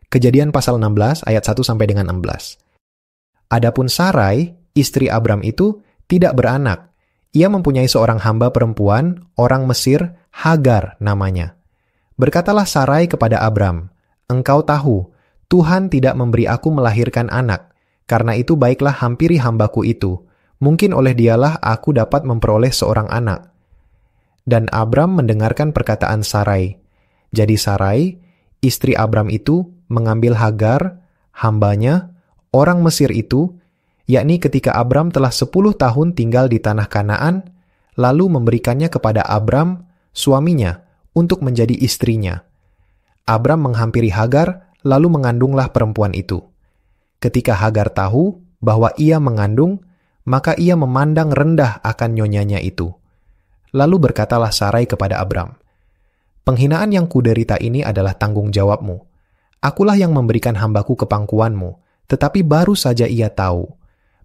Kejadian pasal 16 ayat 1 sampai dengan 16. Adapun Sarai, istri Abram itu tidak beranak. Ia mempunyai seorang hamba perempuan, orang Mesir, Hagar namanya. Berkatalah Sarai kepada Abram, "Engkau tahu, Tuhan tidak memberi aku melahirkan anak. Karena itu baiklah hampiri hambaku itu. Mungkin oleh dialah aku dapat memperoleh seorang anak." Dan Abram mendengarkan perkataan Sarai. Jadi Sarai, istri Abram itu, mengambil Hagar, hambanya, orang Mesir itu, yakni ketika Abram telah 10 tahun tinggal di tanah Kanaan, lalu memberikannya kepada Abram, suaminya, untuk menjadi istrinya. Abram menghampiri Hagar, lalu mengandunglah perempuan itu. Ketika Hagar tahu bahwa ia mengandung, maka ia memandang rendah akan nyonyanya itu. Lalu berkatalah Sarai kepada Abram, "Penghinaan yang kuderita ini adalah tanggung jawabmu. Akulah yang memberikan hambaku ke pangkuanmu, tetapi baru saja ia tahu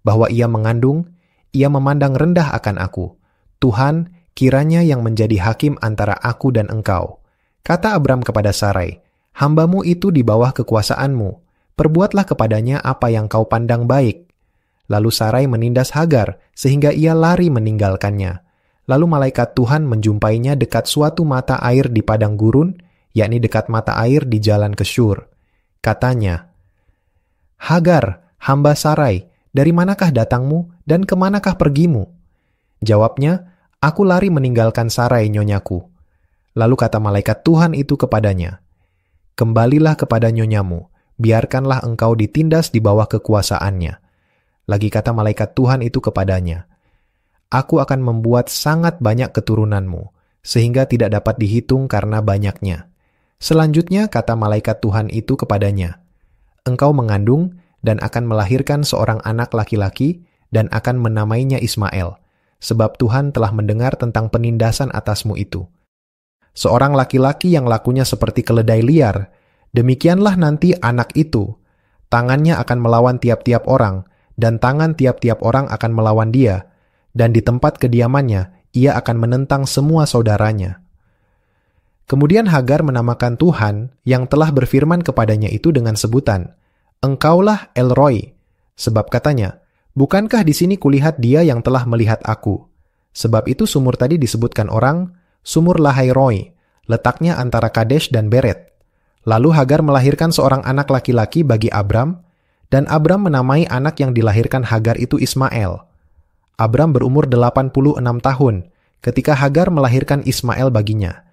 bahwa ia mengandung, ia memandang rendah akan aku. Tuhan, kiranya yang menjadi hakim antara aku dan engkau." Kata Abram kepada Sarai, "Hambamu itu di bawah kekuasaanmu. Perbuatlah kepadanya apa yang kau pandang baik." Lalu Sarai menindas Hagar, sehingga ia lari meninggalkannya. Lalu malaikat Tuhan menjumpainya dekat suatu mata air di padang gurun, yakni dekat mata air di jalan ke Syur. Katanya, "Hagar, hamba Sarai, dari manakah datangmu dan kemanakah pergimu?" Jawabnya, "Aku lari meninggalkan Sarai, nyonyaku." Lalu kata malaikat Tuhan itu kepadanya, "Kembalilah kepada nyonyamu, biarkanlah engkau ditindas di bawah kekuasaannya." Lagi kata malaikat Tuhan itu kepadanya, "Aku akan membuat sangat banyak keturunanmu, sehingga tidak dapat dihitung karena banyaknya." Selanjutnya kata malaikat Tuhan itu kepadanya, "Engkau mengandung dan akan melahirkan seorang anak laki-laki dan akan menamainya Ismail, sebab Tuhan telah mendengar tentang penindasan atasmu itu. Seorang laki-laki yang lakunya seperti keledai liar, demikianlah nanti anak itu. Tangannya akan melawan tiap-tiap orang, dan tangan tiap-tiap orang akan melawan dia, dan di tempat kediamannya ia akan menentang semua saudaranya." Kemudian Hagar menamakan Tuhan yang telah berfirman kepadanya itu dengan sebutan, "Engkaulah El Roi," sebab katanya, "Bukankah di sini kulihat dia yang telah melihat aku?" Sebab itu sumur tadi disebutkan orang, Sumur Lahai Roi, letaknya antara Kadesh dan Beret. Lalu Hagar melahirkan seorang anak laki-laki bagi Abram, dan Abram menamai anak yang dilahirkan Hagar itu Ismail. Abram berumur 86 tahun ketika Hagar melahirkan Ismail baginya.